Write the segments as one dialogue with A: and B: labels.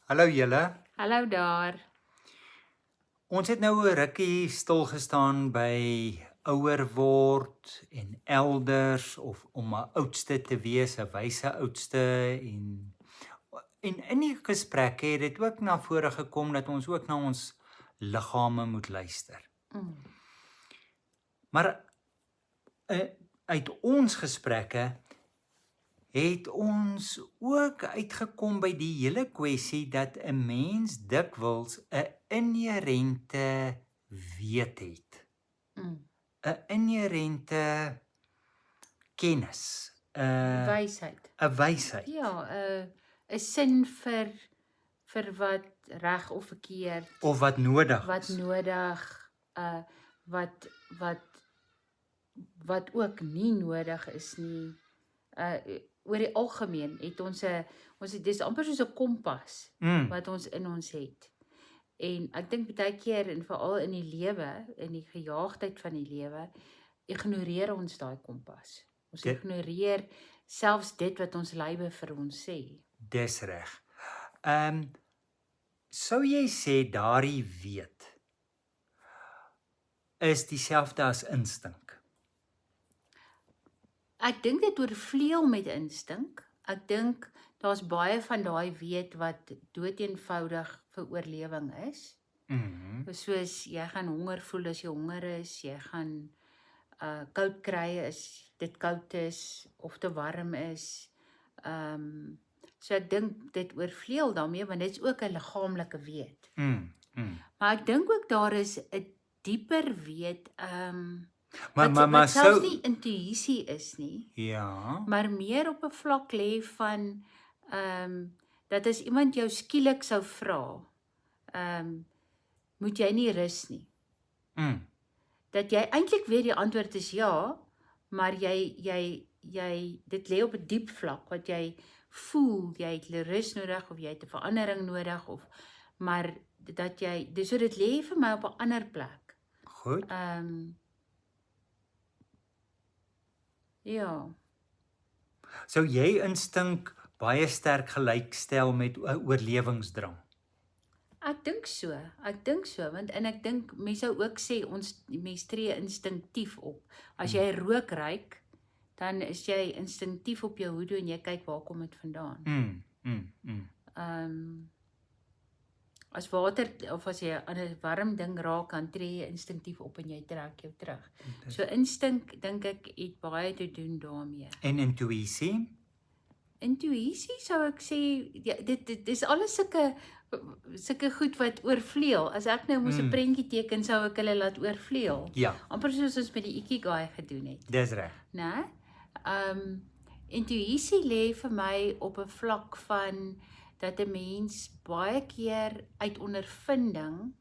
A: Hallo julle.
B: Hallo daar.
A: Ons het nou 'n rukkie stil gestaan by ouer word en elders of om 'n oudste te wees, 'n wyse oudste en in die gesprekke het dit ook na vore gekom dat ons ook na ons liggame moet luister. Maar uit ons gesprekke het ons ook uitgekom by die hele kwessie dat 'n mens dikwels 'n inherente weet het. 'n Inherente kennis, 'n
B: Wysheid.
A: wysheid.
B: Ja, 'n sin vir wat reg of verkeerd,
A: Of wat nodig
B: wat
A: is.
B: nodig, wat ook nie nodig is nie. Oor die algemeen het ons dis amper soos 'n kompas wat ons in ons het. En ek dink baie keer en veral in die lewe, in die gejaagdheid van die lewe, ignoreer ons daai kompas. Ons ignoreer selfs dit wat ons lywe vir ons sê.
A: Dis reg. Sou jy sê daardie weet is dieselfde as instink?
B: Ek dink dit oorvleuel met instink. Ek dink daar's baie van daai weet wat doeteenvoudig vir oorlewing is. Soos jy gaan honger voel as jy honger is, jy gaan koud kry as dit koud is of te warm is. So ek dink dit oorvleuel daarmee, want dit is ook 'n liggaamlike weet. Maar ek dink ook daar is 'n dieper weet, wat selfs nie intuïsie is nie.
A: Ja.
B: Maar meer op 'n vlak lê van dat as iemand jou skielik sou vra, moet jy nie rus nie. Dat jy eintlik weet die antwoord is ja, maar jy dit lê op 'n diep vlak wat jy voel jy het rus nodig of jy het 'n verandering nodig maar dat jy dis so dit lê vir my op 'n ander plek.
A: Goed.
B: Ja.
A: Sou jy instink baie sterk gelykstel met 'n oorlewingsdrang?
B: Ek dink so, want ek dink mense sou ook sê mens tree instinktief op. As jy rook ruik, dan is jy instinktief op jou hoede en jy kyk waar kom dit vandaan. As water of as jy aan 'n warm ding raak, dan tree jy instinktief op en jy trek jou terug. So instink dink ek het baie te doen daarmee.
A: En intuïsie?
B: Intuïsie sou ek sê ja, dit is alles sulke goed wat oorvleuel. As ek nou moes 'n prentjie teken, sou ek hulle laat oorvleuel.
A: Ja.
B: Amper soos ons met die Ikigai gedoen het.
A: Dis reg.
B: Né? Intuïsie lê vir my op 'n vlak van dat 'n mens baie keer uit ondervinding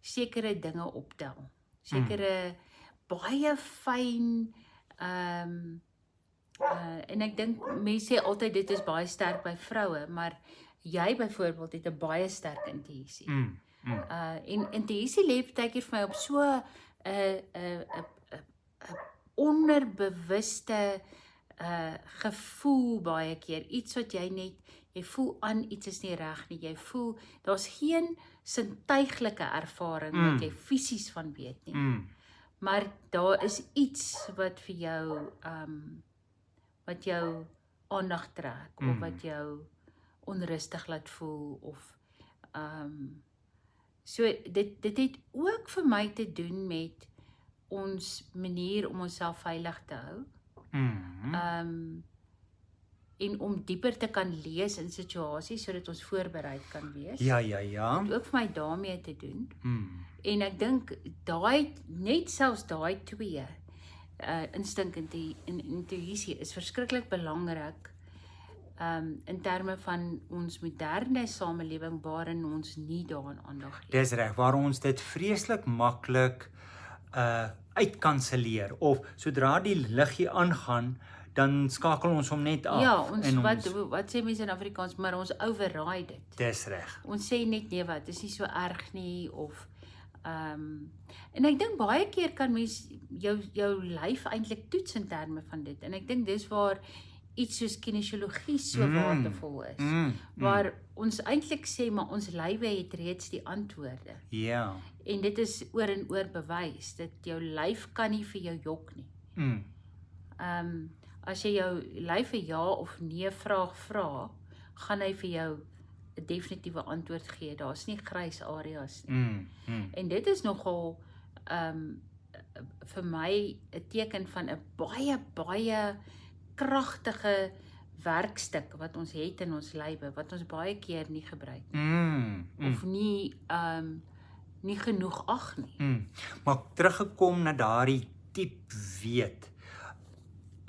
B: sekere dinge optel. Sekere baie fyn en ek dink mense sê altyd dit is baie sterk by vroue, maar jy byvoorbeeld het 'n baie sterk intuïsie. En intuïsie lê partykeer vir my op so 'n onderbewuste gevoel baie keer, iets wat jy voel aan iets is nie reg nie. Jy voel daar's geen sintuiglike ervaring wat jy fisies van weet nie. Maar daar is iets wat vir jou wat jou aandag trek of wat jou onrustig laat voel of so dit het ook vir my te doen met ons manier om onsself veilig te hou. En om dieper te kan lees in situasies sodat ons voorbereid kan wees.
A: Ja.
B: Het ook vir my daarmee te doen. En ek dink net selfs daai twee instink en intuïsie is verskriklik belangrik in terme van ons moderne samelewing waarin ons nie daaraan aandag gee.
A: Dis reg, waar ons dit vreeslik maklik uitkanselleer of sodra die liggie aangaan, dan skakel ons hom net af.
B: Ja, wat sê mense in Afrikaans, maar ons override dit.
A: Dis reg.
B: Ons sê net nee wat, dis nie so erg nie of en ek dink baie keer kan mens jou lyf eintlik toets in terme van dit. En ek dink dis waar iets soos kinesiologie so waardevol is, waar ons eintlik sê, maar ons lywe het reeds die antwoorde.
A: Ja.
B: En dit is oor en oor bewys, dat jou lyf kan nie vir jou jok nie. As jy jou lyf 'n ja of nee vraag vra, gaan hy vir jou 'n definitiewe antwoord gee. Daar's nie grys areas nie. En dit is nogal vir my 'n teken van 'n baie kragtige werkstuk wat ons het in ons lywe, wat ons baie keer nie gebruik nie. Of nie genoeg ag nie.
A: Maar teruggekom na daardie diep weet,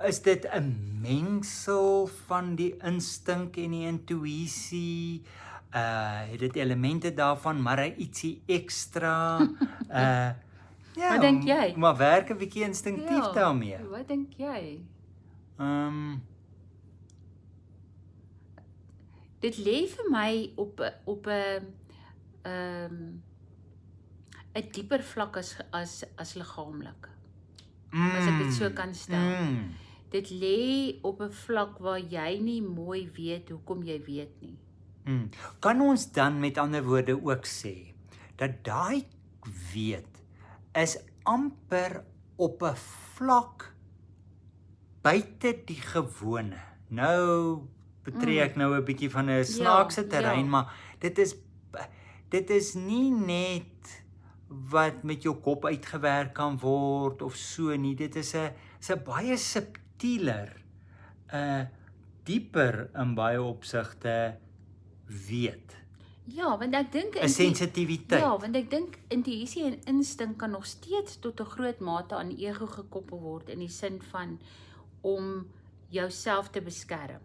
A: is dit 'n mengsel van die instink en die intuïsie? Het dit elemente daarvan, maar ietsie ekstra? Ja,
B: Wat dink jy?
A: Maar werk 'n bietjie instinktief daarmee.
B: Wat dink jy? Dit lê vir my op 'n dieper vlak as liggaamlik. As ek dit so kan stel. Dit lê op 'n vlak waar jy nie mooi weet hoekom jy weet nie.
A: Kan ons dan met ander woorde ook sê dat daai weet is amper op 'n vlak buite die gewone? Nou betree ek nou 'n bietjie van 'n snaakse terrein, maar dit is nie net wat met jou kop uitgewerk kan word of so nie. Dit is 'n baie subtieler, dieper in baie opsigte weet.
B: Ja, want ek dink
A: 'n sensitiwiteit.
B: Ja, want ek dink intuïsie en instink kan nog steeds tot 'n groot mate aan ego gekoppel word, in die sin van om jouself te beskerm,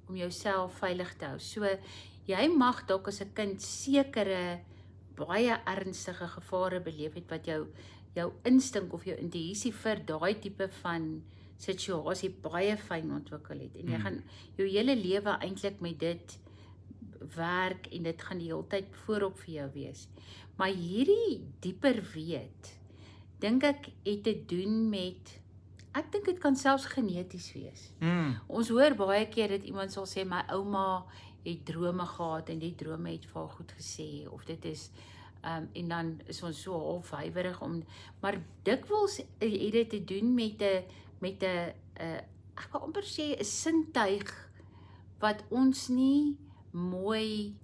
B: om jouself veilig te hou. So jy mag dalk as 'n kind sekere baie ernstige gevare beleef het wat jou instink of jou intuïsie vir daai tipe van situasie baie fyn ontwikkel het. En jy gaan jou hele lewe eintlik met dit werk en dit gaan die hele tyd voorop vir jou wees. Maar hierdie dieper weet, dink ek het te doen met, ek dink dit kan selfs geneties wees. Ons hoor baie keer dat iemand sal sê, my ouma het drome gehad en die drome het vir haar goed gesê, of dit is, en dan is ons so half huiwerig maar dikwels het dit te doen met 'n ek wil amper sê 'n sintuig wat ons nie mooi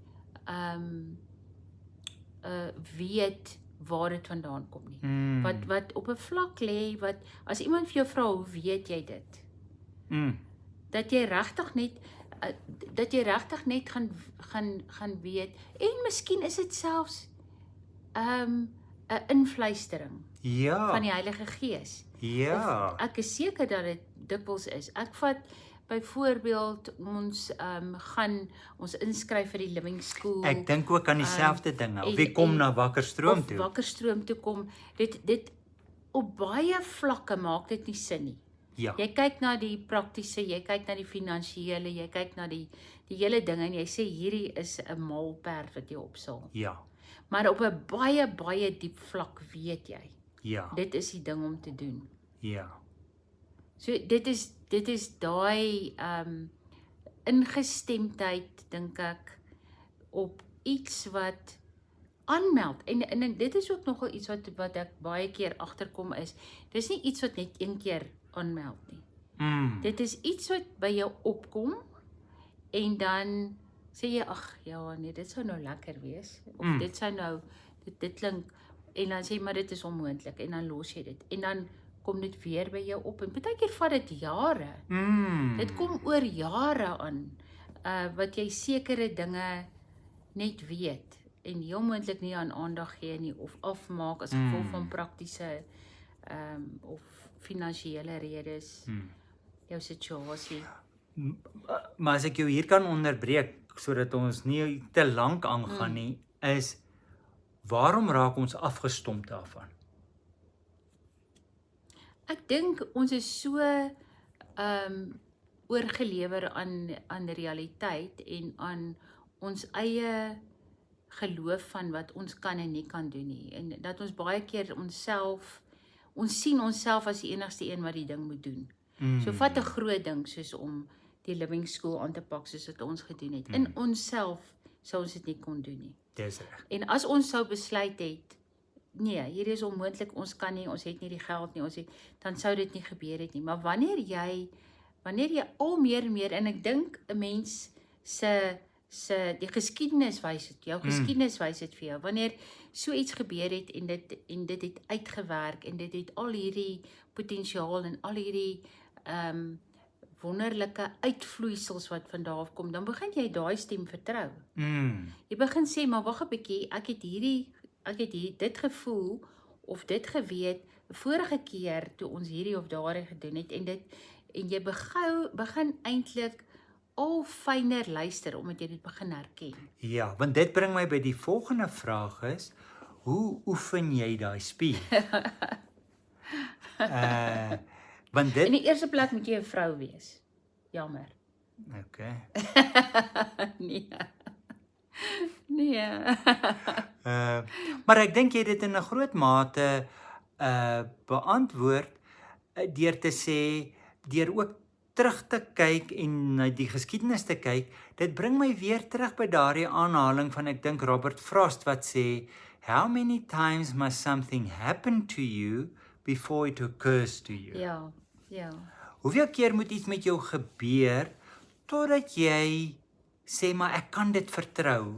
B: weet waar dit vandaan kom nie. Wat op 'n vlak lê, wat as iemand vir jou vra, hoe weet jy dit? Dat jy regtig net gaan weet, en miskien is dit selfs 'n invluistering van die Heilige Gees.
A: Ja.
B: Of ek is seker dat dit dikwels is. Ek vat byvoorbeeld ons ons inskryf vir die Living School.
A: Ek dink ook aan dieselfde dinge. Of jy kom na Wakkerstroom toe.
B: Wakkerstroom toe kom. Dit op baie vlakke maak dit nie sin nie.
A: Ja.
B: Jy kyk na die praktiese, jy kyk na die finansiële, jy kyk na die hele ding en jy sê hierdie is 'n maalperd wat jy opsaal.
A: Ja.
B: Maar op 'n baie diep vlak weet jy.
A: Ja.
B: Dit is die ding om te doen.
A: Ja.
B: So dit is daai ingestemdheid, dink ek, op iets wat aanmeld. En dit is ook nogal iets wat ek baie keer agterkom is. Dis nie iets wat net een keer aanmeld nie. Dit is iets wat by jou opkom en dan sê jy, ag ja, nee, dit sou nou lekker wees. Of dit sou nou, dit klink, en dan sê jy, maar dit is onmoontlik, en dan los jy dit. En dan kom dit weer by jou op, en baie keer vat dit jare. Dit kom oor jare aan, wat jy sekere dinge net weet, en heel moontlik nie aan aandag gee nie, of afmaak as gevolg van praktiese, of finansiële redes, jou situasie.
A: Maar as ek jou hier kan onderbreek, sodat ons nie te lank aangaan nie, is, waarom raak ons afgestomp daarvan?
B: Ek dink ons is so oorgelewer aan realiteit en aan ons eie geloof van wat ons kan en nie kan doen nie. En dat ons baie keer ons sien onsself as die enigste een wat die ding moet doen. So vat 'n groot ding soos om die living school aan te pak soos wat ons gedoen het. In onsself sou ons dit nie kon doen nie.
A: Dis reg.
B: En as ons sou besluit het, nee, hierdie is onmoontlik, ons kan nie, ons het nie die geld nie, dan sou dit nie gebeur het nie. Maar wanneer jy al meer en meer, en ek dink 'n mens die geskiedenis wys dit, jou geskiedenis wys dit vir jou, wanneer so iets gebeur het en dit het uitgewerk en dit het al hierdie potensiaal en al hierdie wonderlike uitvloeisels wat van daar af kom, dan begin jy daai stem vertrou. Jy begin sê, maar wag 'n bietjie, ek het dit gevoel of dit geweet vorige keer toe ons hierdie of daardie gedoen het en jy begin eintlik al fyner luister omdat jy dit begin herken.
A: Ja, want dit bring my by die volgende vraag is, hoe oefen jy daai spier? Want
B: In
A: dit
B: die eerste plek moet jy 'n vrou wees. Jammer.
A: okay.
B: Nee.
A: Maar ek dink jy het dit in 'n groot mate beantwoord deur te sê, deur ook terug te kyk en na die geskiedenis te kyk, dit bring my weer terug by daardie aanhaling van ek dink Robert Frost wat sê, how many times must something happen to you before it occurs to you?
B: Ja.
A: Hoeveel keer moet iets met jou gebeur totdat jy sê maar ek kan dit vertrou.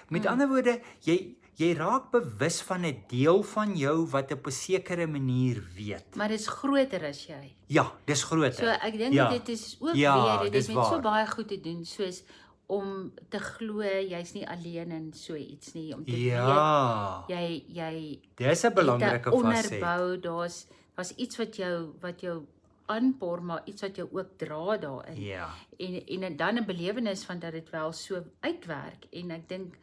A: Met ander woorde, jy raak bewus van 'n deel van jou wat op 'n sekere manier weet.
B: Maar dit is groter as jy.
A: Ja, dis groter.
B: So ek dink dit is ook
A: Ja,
B: weer, dit
A: dis
B: het met so
A: waar.
B: baie goed te doen, soos om te glo jy's nie alleen in so iets nie, om te
A: Ja,
B: weet jy
A: dis 'n belangrike
B: het 'n
A: faset.
B: onderbou, daar's iets wat jou aanpoor, maar iets wat jou ook dra daarin.
A: Ja.
B: En dan 'n belewenis van dat dit wel so uitwerk en ek dink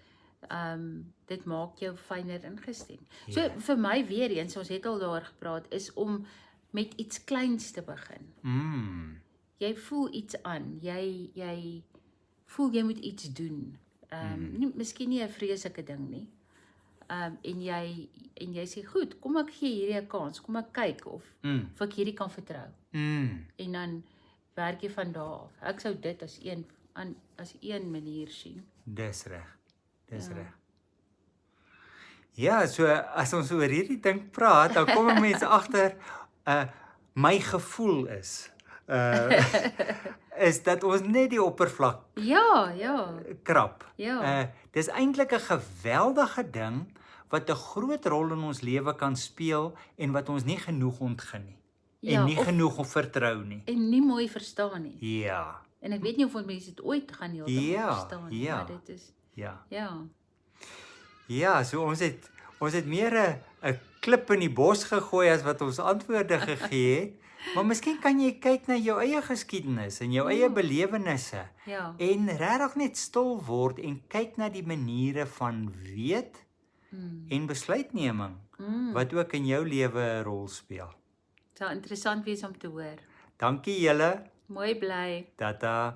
B: dit maak jou fyner ingestem. So vir my weer eens, ons het al daar gepraat, is om met iets kleins te begin. Jy voel iets aan, jy voel jy moet iets doen. Miskien nie 'n vreeslike ding nie. En jy sê goed, kom ek gee hierdie 'n kans, kom ek kyk of ek hierdie kan vertrou. En dan werk jy van daar af. Ek sou dit as een manier sien.
A: Dis reg. Dis reg. Ja, so as ons oor hierdie ding praat, dan kom mense agter my gevoel is dat ons net die oppervlak krap. Dis eintlik 'n geweldige ding wat 'n groot rol in ons lewe kan speel en wat ons nie genoeg ontgin nie. En nie genoeg vertrou nie.
B: En nie mooi verstaan nie.
A: Ja.
B: En ek weet nie of mense dit ooit gaan heeltemal verstaan nie, maar dit is
A: Ja, so ons het meer 'n klip in die bos gegooi as wat ons antwoorde gegee het. Maar miskien kan jy kyk na jou eie geskiedenis en jou eie belewennisse en regtig net stil word en kyk na die maniere van weet en besluitneming wat ook in jou lewe 'n rol speel.
B: Dit sal interessant wees om te hoor.
A: Dankie julle.
B: Mooi bly.
A: Tata.